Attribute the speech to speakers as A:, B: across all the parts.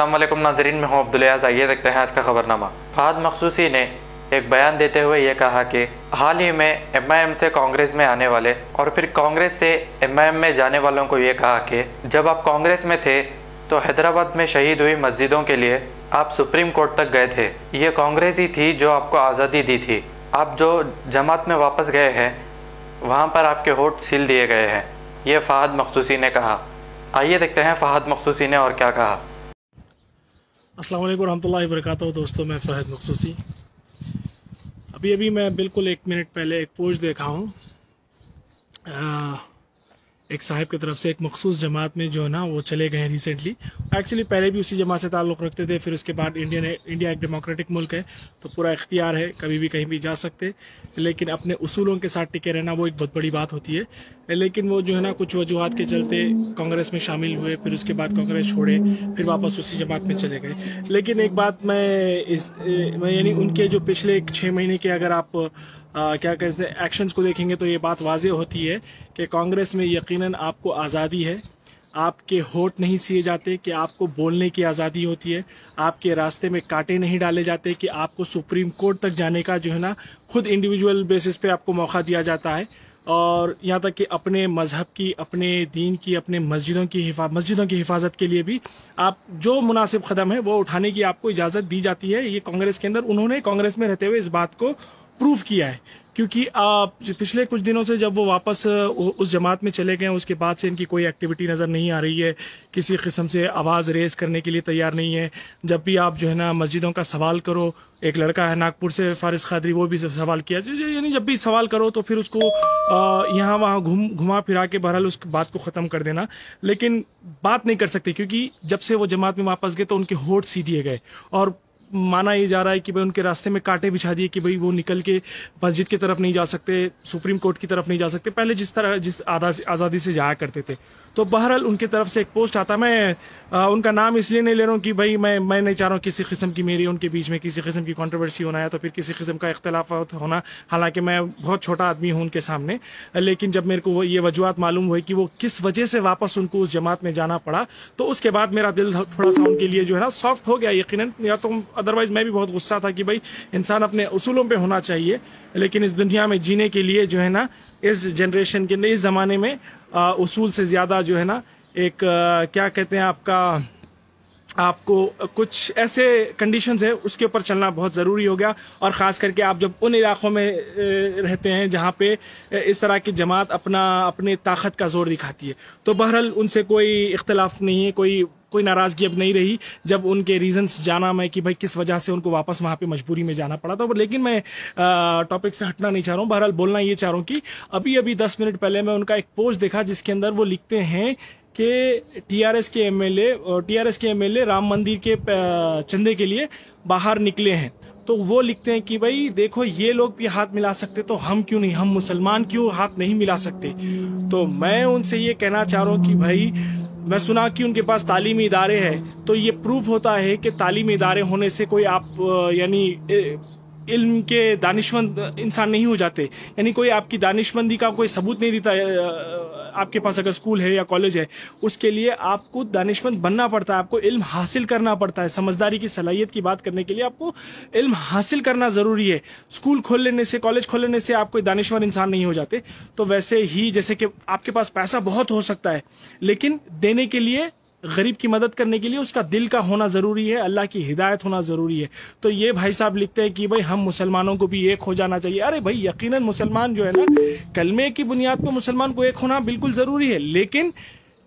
A: अस्सलाम वालेकुम नाज़रीन, मैं हूं अब्दुल याज़। आइए देखते हैं आज का खबरनामा। फहद मखसूसी ने एक बयान देते हुए ये कहा कि हाल ही में एमआईएम से कांग्रेस में आने वाले और फिर कांग्रेस से एमआईएम में जाने वालों को ये कहा कि जब आप कांग्रेस में थे तो हैदराबाद में शहीद हुई मस्जिदों के लिए आप सुप्रीम कोर्ट तक गए थे। ये कांग्रेस ही थी जो आपको आज़ादी दी थी। आप जो जमात में वापस गए हैं वहाँ पर आपके वोट सील दिए गए हैं, ये फहद मखसूसी ने कहा। आइए देखते हैं फहद मखसूसी ने और क्या कहा।
B: अस्सलाम वालेकुम रहमतुल्लाहि व बरकातहू। दोस्तों, मैं फहद मखसूसी। अभी मैं बिल्कुल 1 मिनट पहले एक पोस्ट देखा हूँ एक साहिब की तरफ से। एक मखसूस जमात में जो है ना वो चले गए हैं रिसेंटली। एक्चुअली पहले भी उसी जमात से ताल्लुक़ रखते थे, फिर उसके बाद इंडिया एक डेमोक्रेटिक मुल्क है तो पूरा इख्तियार है, कभी भी कहीं भी जा सकते, लेकिन अपने उसूलों के साथ टिके रहना वो एक बहुत बड़ी बात होती है। लेकिन वो जो है ना कुछ वजूहात के चलते कांग्रेस में शामिल हुए, फिर उसके बाद कांग्रेस छोड़े, फिर वापस उसी जमात में चले गए। लेकिन एक बात मैं यानी उनके जो पिछले 6 महीने के अगर आप क्या कहते हैं एक्शंस को देखेंगे तो ये बात वाज़ेह होती है कि कांग्रेस में यकीनन आपको आज़ादी है, आपके होठ नहीं सिए जाते, कि आपको बोलने की आज़ादी होती है, आपके रास्ते में कांटे नहीं डाले जाते, कि आपको सुप्रीम कोर्ट तक जाने का जो है ना खुद इंडिविजुअल बेसिस पे आपको मौका दिया जाता है। और यहाँ तक कि अपने मज़हब की, अपने दीन की, अपने मस्जिदों की हिफाजत के लिए भी आप जो मुनासिब कदम है वो उठाने की आपको इजाज़त दी जाती है। ये कांग्रेस के अंदर उन्होंने कांग्रेस में रहते हुए इस बात को प्रूव किया है, क्योंकि पिछले कुछ दिनों से जब वो वापस उस जमात में चले गए उसके बाद से इनकी कोई एक्टिविटी नज़र नहीं आ रही है, किसी किस्म से आवाज़ रेस करने के लिए तैयार नहीं है। जब भी आप जो है ना मस्जिदों का सवाल करो, एक लड़का है नागपुर से फारिस खादरी, वो भी सवाल किया, यानी जब भी सवाल करो तो फिर उसको यहाँ वहाँ घुमा फिरा के बहरहाल उस बात को ख़त्म कर देना, लेकिन बात नहीं कर सकते क्योंकि जब से वो जमात में वापस गए तो उनके होठ सी दिए गए और माना ये जा रहा है कि भाई उनके रास्ते में कांटे बिछा दिए कि भाई वो निकल के मस्जिद की तरफ नहीं जा सकते, सुप्रीम कोर्ट की तरफ नहीं जा सकते, पहले जिस आज़ादी से जाया करते थे। तो बहरहाल उनकी तरफ से एक पोस्ट आता, मैं उनका नाम इसलिए नहीं ले रहा हूँ कि भाई मैं नहीं चाह रहा हूँ किसी किस्म की मेरी उनके बीच में किसी किस्म की कंट्रोवर्सी होना है तो फिर किसी किस्म का इख्तलाफ होना, हालांकि मैं बहुत छोटा आदमी हूँ उनके सामने। लेकिन जब मेरे को ये वजूहत मालूम हुई कि वो किस वजह से वापस उनको उस जमात में जाना पड़ा तो उसके बाद मेरा दिल थोड़ा सा उनके लिए जो है ना सॉफ्ट हो गया यकीनन। या तो अदरवाइज मैं भी बहुत गुस्सा था कि भाई इंसान अपने उसूलों पे होना चाहिए, लेकिन इस दुनिया में जीने के लिए जो है ना इस जनरेशन के इस ज़माने में उसूल से ज़्यादा जो है ना एक क्या कहते हैं आपको कुछ ऐसे कंडीशंस है उसके ऊपर चलना बहुत ज़रूरी हो गया। और ख़ास करके आप जब उन इलाक़ों में रहते हैं जहाँ पे इस तरह की जमात अपने ताकत का जोर दिखाती है, तो बहरहाल उनसे कोई इख्तलाफ नहीं है, कोई नाराज़गी अब नहीं रही जब उनके रीजंस जाना मैं कि भाई किस वजह से उनको वापस वहाँ पे मजबूरी में जाना पड़ा था। लेकिन मैं टॉपिक से हटना नहीं चाह रहा हूँ, बहरहाल बोलना ये चाह रहा हूँ कि अभी 10 मिनट पहले मैं उनका एक पोस्ट देखा जिसके अंदर वो लिखते हैं कि टीआरएस के एमएलए राम मंदिर के चंदे के लिए बाहर निकले हैं। तो वो लिखते हैं कि भाई देखो ये लोग भी हाथ मिला सकते तो हम क्यों नहीं, हम मुसलमान क्यों हाथ नहीं मिला सकते। तो मैं उनसे ये कहना चाह रहा हूँ कि भाई मैं सुना कि उनके पास तालीमी इदारे हैं, तो ये प्रूफ होता है कि तालीमी इदारे होने से कोई आप यानी इल्म के दानिशमंद इंसान नहीं हो जाते, यानी कोई आपकी दानिशमंदी का कोई सबूत नहीं देता। आपके पास अगर स्कूल है या कॉलेज है उसके लिए आपको दानिशमंद बनना पड़ता है, आपको इल्म हासिल करना पड़ता है। समझदारी की सलाहियत की बात करने के लिए आपको इल्म हासिल करना ज़रूरी है। स्कूल खोल लेने से, कॉलेज खोल लेने से आप कोई दानिशवर इंसान नहीं हो जाते। तो वैसे ही जैसे कि आपके पास पैसा बहुत हो सकता है, लेकिन देने के लिए, गरीब की मदद करने के लिए उसका दिल का होना ज़रूरी है, अल्लाह की हिदायत होना ज़रूरी है। तो ये भाई साहब लिखते हैं कि भाई हम मुसलमानों को भी एक हो जाना चाहिए। अरे भाई यकीनन मुसलमान जो है ना, कलमे की बुनियाद पर मुसलमान को एक होना बिल्कुल ज़रूरी है, लेकिन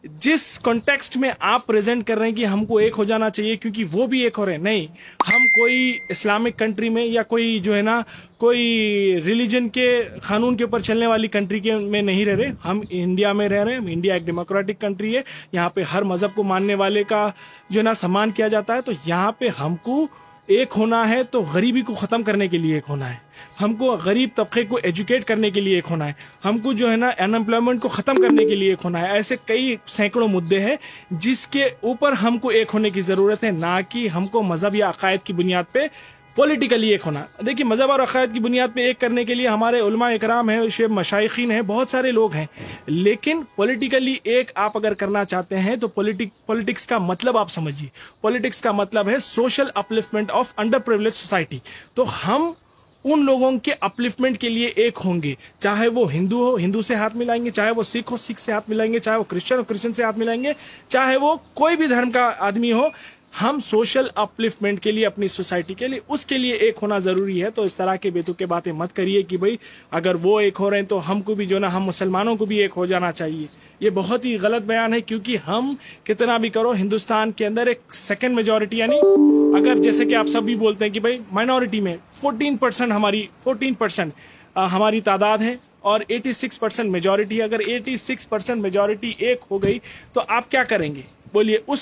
B: जिस कॉन्टेक्स्ट में आप प्रेजेंट कर रहे हैं कि हमको एक हो जाना चाहिए क्योंकि वो भी एक हो रहे हैं, नहीं, हम कोई इस्लामिक कंट्री में या कोई जो है ना कोई रिलीजन के कानून के ऊपर चलने वाली कंट्री के में नहीं रह रहे, हम इंडिया में रह रहे हैं। इंडिया एक डेमोक्रेटिक कंट्री है, यहाँ पे हर मजहब को मानने वाले का जो है ना सम्मान किया जाता है। तो यहाँ पे हमको एक होना है तो गरीबी को ख़त्म करने के लिए एक होना है, हमको गरीब तबके को एजुकेट करने के लिए एक होना है, हमको जो है ना अनएम्प्लॉयमेंट को ख़त्म करने के लिए एक होना है। ऐसे कई सैकड़ों मुद्दे हैं जिसके ऊपर हमको एक होने की ज़रूरत है, ना कि हमको मज़हब या अकायद की बुनियाद पे पॉलिटिकली एक होना। देखिए, मजहब और अक़ायद की बुनियाद पे एक करने के लिए हमारे उलमा इकराम हैं, शेख मशाइखीन हैं, बहुत सारे लोग हैं, लेकिन पॉलिटिकली एक आप अगर करना चाहते हैं तो पॉलिटिक्स का मतलब आप समझिए। पॉलिटिक्स का मतलब है social upliftment of under privilege society. तो हम उन लोगों के अपलिफ्टमेंट के लिए एक होंगे, चाहे वो हिंदू हो, हिंदू से हाथ मिलाएंगे, चाहे वो सिख हो, सिख से हाथ मिलाएंगे, चाहे वो क्रिश्चियन हो, क्रिश्चियन से हाथ मिलाएंगे, चाहे वो कोई भी धर्म का आदमी हो। हम सोशल अपलिफ्टमेंट के लिए, अपनी सोसाइटी के लिए, उसके लिए एक होना जरूरी है। तो इस तरह के बेतुके बातें मत करिए कि भाई अगर वो एक हो रहे हैं तो हमको भी जो ना, हम मुसलमानों को भी एक हो जाना चाहिए। ये बहुत ही गलत बयान है, क्योंकि हम कितना भी करो, हिंदुस्तान के अंदर एक सेकंड मेजॉरिटी, यानी अगर जैसे कि आप सब भी बोलते हैं कि भाई माइनॉरिटी में 14% हमारी तादाद है और 86% मेजॉरिटी। अगर 86% मेजॉरिटी एक हो गई तो आप क्या करेंगे बोलिए? उस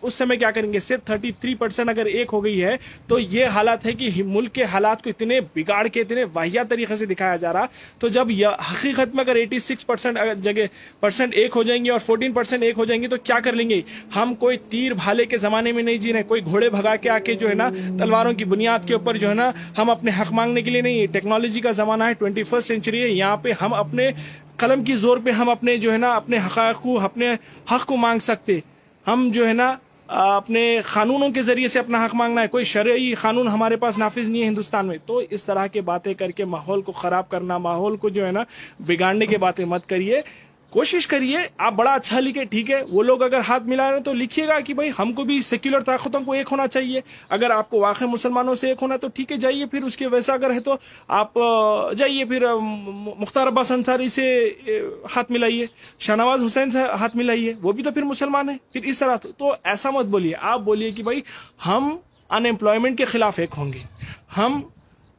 B: समय क्या करेंगे? सिर्फ 33% अगर एक हो गई है तो ये हालत है कि मुल्क के हालात को इतने बिगाड़ के, इतने वाहियात तरीके से दिखाया जा रहा। तो जब हकीकत में अगर 86% एक हो जाएंगे और 14% एक हो जाएंगे तो क्या कर लेंगे? हम कोई तीर भाले के जमाने में नहीं जी रहे, कोई घोड़े भगा के आके जो है ना, तलवारों की बुनियाद के ऊपर जो है ना, हम अपने हक मांगने के लिए नहीं। टेक्नोलॉजी का जमाना है, 21st सेंचुरी है, यहाँ पे हम अपने कलम की जोर पे हम अपने जो है ना, अपने हक़ को, अपने हक को मांग सकते। हम जो है ना अपने कानूनों के जरिए से अपना हक मांगना है। कोई शरई कानून हमारे पास नाफिज नहीं है हिंदुस्तान में। तो इस तरह के बातें करके माहौल को खराब करना, माहौल को जो है ना बिगाड़ने की बातें मत करिए। कोशिश करिए, आप बड़ा अच्छा लिखे, ठीक है, वो लोग अगर हाथ मिला रहे हैं तो लिखिएगा कि भाई हमको भी सेक्युलर ताकतों को एक होना चाहिए। अगर आपको वाकई मुसलमानों से एक होना तो ठीक है, जाइए, फिर उसके वैसा अगर है तो आप जाइए, फिर मुख्तार अब्बास अंसारी से हाथ मिलाइए, शाहनवाज हुसैन से हाथ मिलाइए, वो भी तो फिर मुसलमान है। फिर इस तरह तो ऐसा मत बोलिए। आप बोलिए कि भाई हम अनएम्प्लॉयमेंट के खिलाफ एक होंगे, हम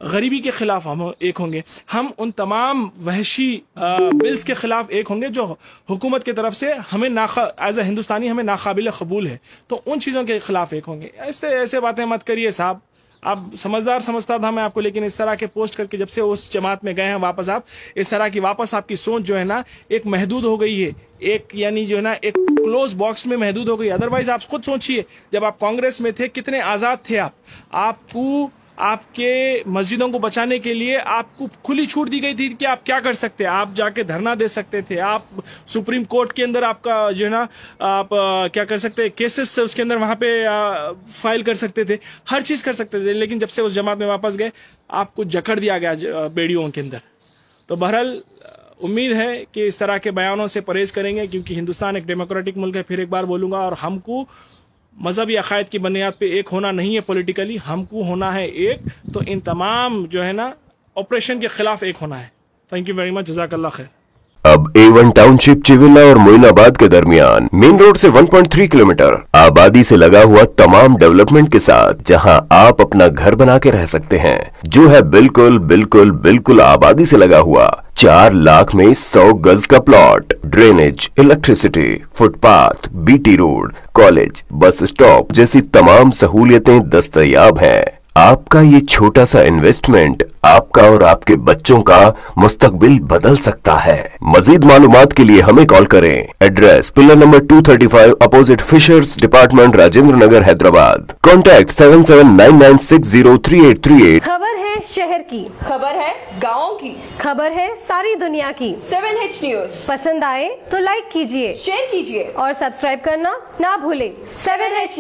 B: गरीबी के खिलाफ हम एक होंगे, हम उन तमाम वहशी बिल्स के खिलाफ एक होंगे जो हुकूमत की तरफ से हमें एज ए हिंदुस्तानी हमें नाकाबिल कबूल है। तो उन चीज़ों के खिलाफ एक होंगे। ऐसे बातें मत करिए साहब। आप समझता था मैं आपको, लेकिन इस तरह के पोस्ट करके जब से उस जमात में गए हैं वापस, आप इस तरह की वापस आपकी सोच जो है ना एक महदूद हो गई है, एक यानी जो है ना एक क्लोज बॉक्स में महदूद हो गई। अदरवाइज आप खुद सोचिए, जब आप कांग्रेस में थे कितने आज़ाद थे आप। आपको आपके मस्जिदों को बचाने के लिए आपको खुली छूट दी गई थी कि आप क्या कर सकते हैं। आप जाके धरना दे सकते थे, आप सुप्रीम कोर्ट के अंदर आपका जो है ना आप क्या कर सकते हैं, केसेस उसके अंदर वहाँ पे फाइल कर सकते थे, हर चीज़ कर सकते थे। लेकिन जब से उस जमात में वापस गए आपको जकड़ दिया गया बेड़ियों के अंदर। तो बहरहाल उम्मीद है कि इस तरह के बयानों से परहेज करेंगे, क्योंकि हिंदुस्तान एक डेमोक्रेटिक मुल्क है, फिर एक बार बोलूँगा। और हमको मजहबी अकायद की बुनियाद पे एक होना नहीं है पॉलिटिकली, हमको होना है एक। तो इन तमाम जो है ना ऑपरेशन के खिलाफ एक होना है। थैंक यू वेरी मच, जज़ाकल्लाह खैर।
C: अब A1 टाउनशिप चिविला और मोइनाबाद के दरमियान मेन रोड से 1.3 किलोमीटर आबादी से लगा हुआ तमाम डेवलपमेंट के साथ जहां आप अपना घर बना के रह सकते हैं, जो है बिल्कुल आबादी से लगा हुआ। 4 लाख में 100 गज का plot, drainage, electricity, footpath, BT road, college, bus stop जैसी तमाम सहूलियतें दस्तयाब हैं। आपका ये छोटा सा इन्वेस्टमेंट आपका और आपके बच्चों का मुस्तकबिल बदल सकता है। मजीद मालूमात के लिए हमें कॉल करें। Address pillar number 235 opposite fishers department, Rajendra Nagar, Hyderabad. Contact 7799603838।
D: खबर है शहर की,
E: खबर है गाँव की,
D: खबर है सारी दुनिया की।
E: 7H न्यूज
D: पसंद आए तो लाइक कीजिए,
E: शेयर कीजिए
D: और सब्सक्राइब करना ना भूलें।
E: 7H news.